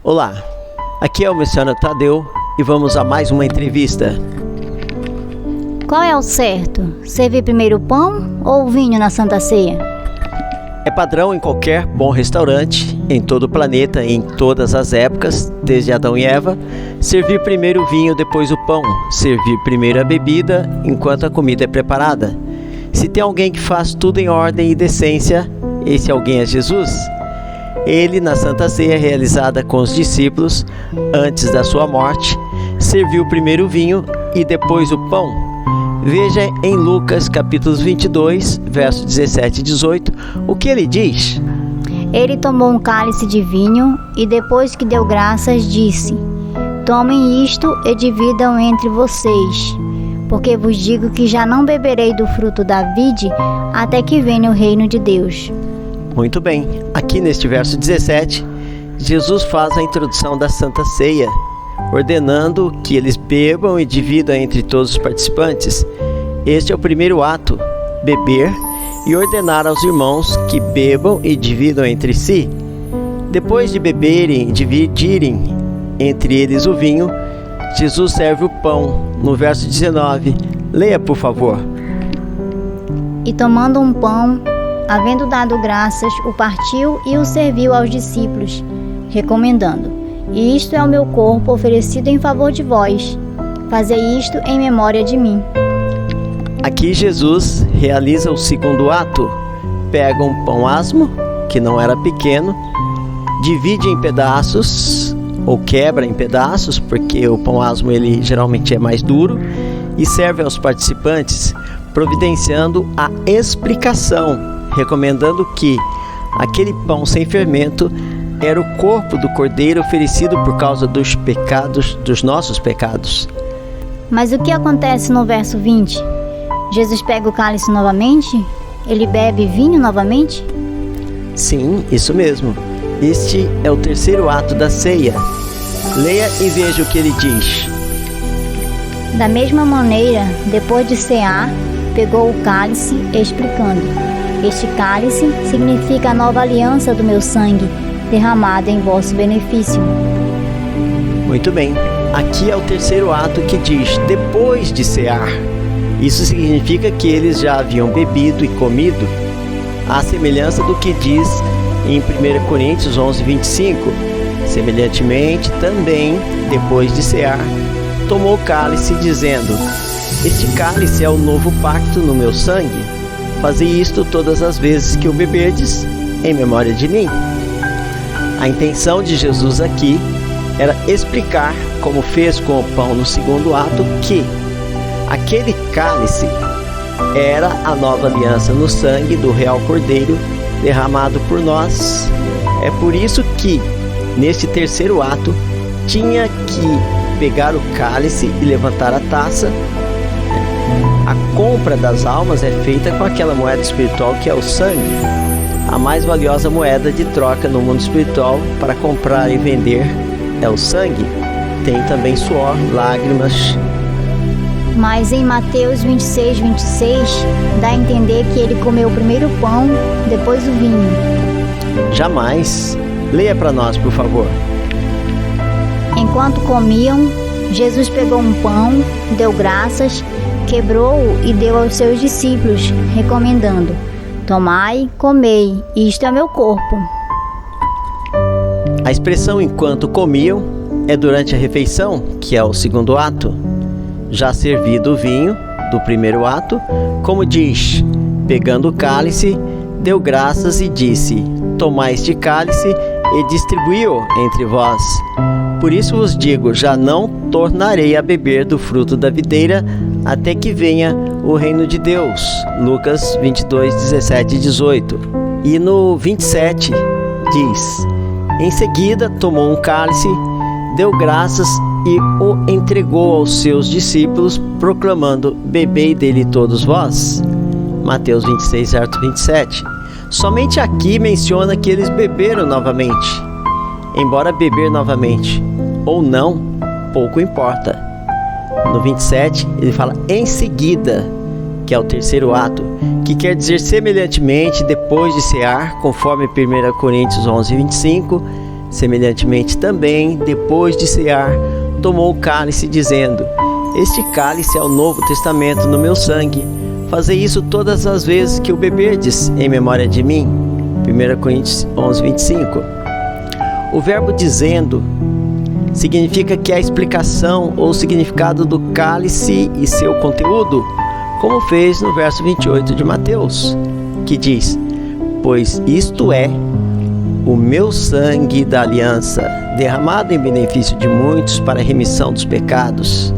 Olá, aqui é o missionário Tadeu e vamos a mais uma entrevista. Qual é o certo? Servir primeiro o pão ou o vinho na Santa Ceia? É padrão em qualquer bom restaurante, em todo o planeta, em todas as épocas, desde Adão e Eva, servir primeiro o vinho, depois o pão, servir primeiro a bebida, enquanto a comida é preparada. Se tem alguém que faz tudo em ordem e decência, esse alguém é Jesus. Ele, na Santa Ceia realizada com os discípulos, antes da sua morte, serviu primeiro o vinho e depois o pão. Veja em Lucas capítulos 22, versos 17 e 18, o que ele diz. Ele tomou um cálice de vinho e depois que deu graças disse: Tomem isto e dividam entre vocês, porque vos digo que já não beberei do fruto da vide até que venha o reino de Deus. Muito bem, aqui neste verso 17, Jesus faz a introdução da Santa Ceia, ordenando que eles bebam e dividam entre todos os participantes. Este é o primeiro ato, beber, e ordenar aos irmãos que bebam e dividam entre si. Depois de beberem e dividirem entre eles o vinho, Jesus serve o pão, no verso 19. Leia, por favor. E tomando um pão, havendo dado graças, o partiu e o serviu aos discípulos, recomendando: Isto é o meu corpo oferecido em favor de vós. Fazei isto em memória de mim. Aqui Jesus realiza o segundo ato. Pega um pão asmo, que não era pequeno, divide em pedaços, ou quebra em pedaços, porque o pão asmo ele geralmente é mais duro, e serve aos participantes, providenciando a explicação, recomendando que aquele pão sem fermento era o corpo do Cordeiro oferecido por causa dos pecados, dos nossos pecados. Mas o que acontece no verso 20? Jesus pega o cálice novamente? Ele bebe vinho novamente? Sim, isso mesmo. Este é o terceiro ato da ceia. Leia e veja o que ele diz. Da mesma maneira, depois de cear, pegou o cálice, explicando: Este cálice significa a nova aliança do meu sangue, derramada em vosso benefício. Muito bem. Aqui é o terceiro ato que diz, depois de cear. Isso significa que eles já haviam bebido e comido, à semelhança do que diz em 1 Coríntios 11, 25. Semelhantemente, também, depois de cear, tomou o cálice, dizendo: Este cálice é o novo pacto no meu sangue. Fazei isto todas as vezes que o beberdes, em memória de mim. A intenção de Jesus aqui era explicar, como fez com o pão no segundo ato, que aquele cálice era a nova aliança no sangue do real Cordeiro derramado por nós. É por isso que, neste terceiro ato, tinha que pegar o cálice e levantar a taça. A compra das almas é feita com aquela moeda espiritual que é o sangue, a mais valiosa moeda de troca no mundo espiritual para comprar e vender é o sangue. Tem também suor, lágrimas. Mas em Mateus 26, 26, dá a entender que ele comeu primeiro o pão, depois o vinho. Jamais. Leia para nós, por favor. Enquanto comiam, Jesus pegou um pão, deu graças, quebrou-o e deu aos seus discípulos, recomendando: Tomai, comei, isto é meu corpo. A expressão enquanto comiam é durante a refeição, que é o segundo ato. Já servido o vinho do primeiro ato, como diz, pegando o cálice, deu graças e disse: Tomai este cálice e distribuiu entre vós. Por isso vos digo, já não tornarei a beber do fruto da videira até que venha o reino de Deus. Lucas 22, 17 e 18. E no 27 diz: Em seguida tomou um cálice, deu graças e o entregou aos seus discípulos, proclamando: Bebei dele todos vós. Mateus 26, verso 27. Somente aqui menciona que eles beberam novamente. Embora beber novamente ou não, pouco importa. No 27, ele fala em seguida, que é o terceiro ato, que quer dizer semelhantemente depois de cear, conforme 1 Coríntios 11, 25, Semelhantemente também, depois de cear, tomou o cálice, dizendo: Este cálice é o Novo Testamento no meu sangue. Fazei isso todas as vezes que o beberdes, em memória de mim. 1 Coríntios 11, 25. O verbo dizendo significa que a explicação ou significado do cálice e seu conteúdo, como fez no verso 28 de Mateus, que diz: Pois isto é o meu sangue da aliança, derramado em benefício de muitos para a remissão dos pecados.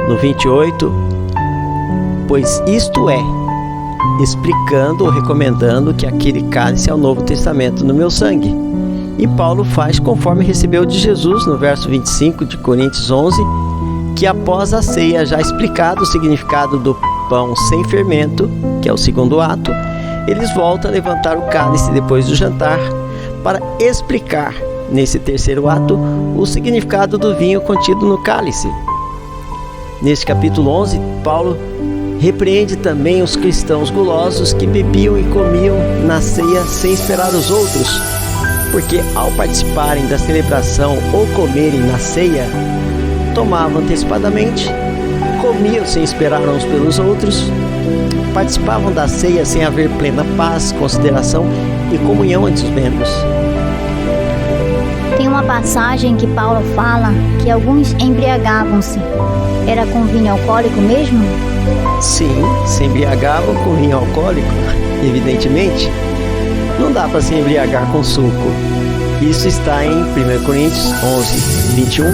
No 28, pois isto é, explicando ou recomendando que aquele cálice é o Novo Testamento no meu sangue. E Paulo faz conforme recebeu de Jesus no verso 25 de Coríntios 11, que após a ceia já explicado o significado do pão sem fermento, que é o segundo ato, eles voltam a levantar o cálice depois do jantar para explicar, nesse terceiro ato, o significado do vinho contido no cálice. Neste capítulo 11, Paulo repreende também os cristãos gulosos que bebiam e comiam na ceia sem esperar os outros, porque ao participarem da celebração ou comerem na ceia, tomavam antecipadamente, comiam sem esperar uns pelos outros, participavam da ceia sem haver plena paz, consideração e comunhão entre os membros. Tem uma passagem que Paulo fala que alguns embriagavam-se. Era com vinho alcoólico mesmo? Sim, se embriagavam com vinho alcoólico, evidentemente. Não dá para se embriagar com suco. Isso está em 1 Coríntios 11, 21,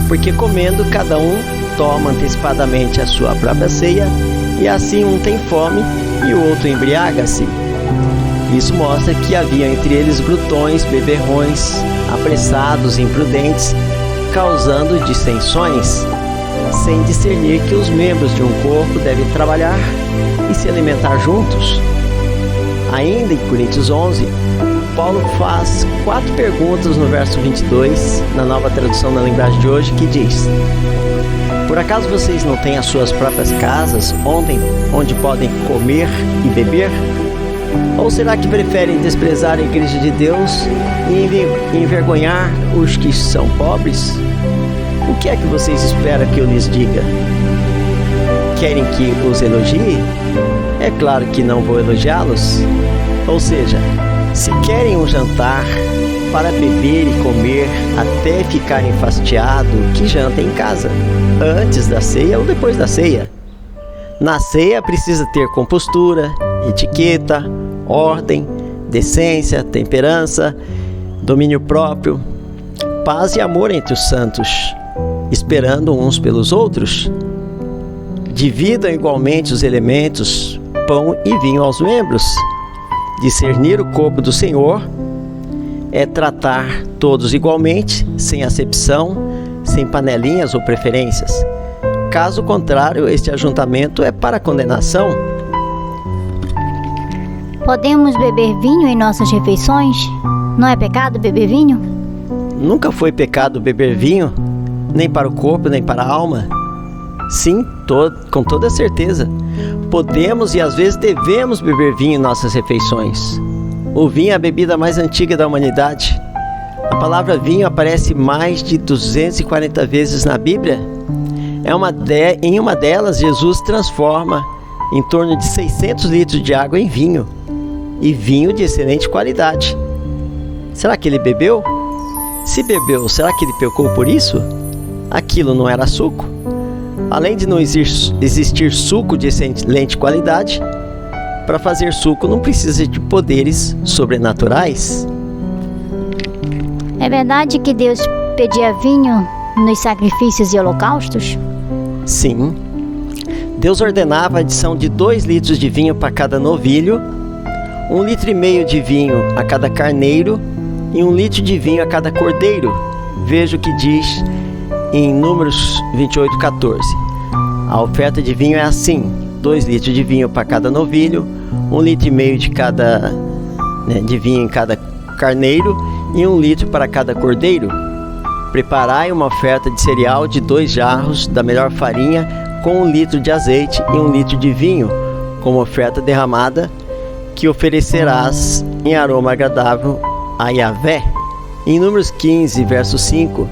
porque comendo cada um toma antecipadamente a sua própria ceia, e assim um tem fome e o outro embriaga-se. Isso mostra que havia entre eles glutões, beberrões, apressados, imprudentes, causando dissensões, sem discernir que os membros de um corpo devem trabalhar e se alimentar juntos. Ainda em Coríntios 11, Paulo faz 4 perguntas no verso 22, na Nova Tradução da Linguagem de hoje, que diz: Por acaso vocês não têm as suas próprias casas onde podem comer e beber? Ou será que preferem desprezar a igreja de Deus e envergonhar os que são pobres? O que é que vocês esperam que eu lhes diga? Querem que os elogie? É claro que não vou elogiá-los. Ou seja, se querem um jantar para beber e comer até ficarem fastiados, que jantem em casa, antes da ceia ou depois da ceia. Na ceia precisa ter compostura, etiqueta, ordem, decência, temperança, domínio próprio, paz e amor entre os santos, esperando uns pelos outros. Dividam igualmente os elementos, pão e vinho aos membros. Discernir o corpo do Senhor é tratar todos igualmente, sem acepção, sem panelinhas ou preferências. Caso contrário, este ajuntamento é para condenação. Podemos beber vinho em nossas refeições? Não é pecado beber vinho? Nunca foi pecado beber vinho, nem para o corpo, nem para a alma. Sim, com toda certeza. Podemos e às vezes devemos beber vinho em nossas refeições. O vinho é a bebida mais antiga da humanidade. A palavra vinho aparece mais de 240 vezes na Bíblia. Em uma delas, Jesus transforma em torno de 600 litros de água em vinho. E vinho de excelente qualidade. Será que ele bebeu? Se bebeu, será que ele pecou por isso? Aquilo não era suco. Além de não existir suco de excelente qualidade, para fazer suco não precisa de poderes sobrenaturais. É verdade que Deus pedia vinho nos sacrifícios e holocaustos? Sim. Deus ordenava a adição de 2 litros de vinho para cada novilho, 1,5 litro de vinho a cada carneiro e 1 litro de vinho a cada cordeiro. Veja o que diz em Números 28:14. A oferta de vinho é assim: 2 litros de vinho para cada novilho, 1,5 litro de vinho em cada carneiro e 1 litro para cada cordeiro. Preparai uma oferta de cereal de 2 jarros da melhor farinha com 1 litro de azeite e 1 litro de vinho, como oferta derramada, que oferecerás em aroma agradável a Yahvé. Em Números 15, verso 5,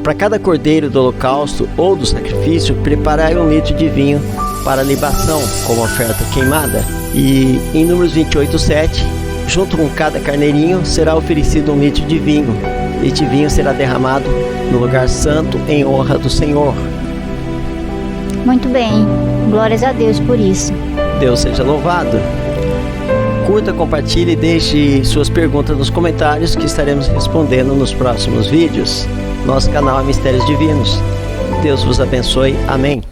para cada cordeiro do holocausto ou do sacrifício, preparai 1 litro de vinho para libação, como oferta queimada. E em Números 28, 7, junto com cada carneirinho será oferecido 1 litro de vinho. Este vinho será derramado no lugar santo em honra do Senhor. Muito bem, glórias a Deus por isso. Deus seja louvado. Curta, compartilhe e deixe suas perguntas nos comentários que estaremos respondendo nos próximos vídeos. Nosso canal é Mistérios Divinos. Deus vos abençoe. Amém.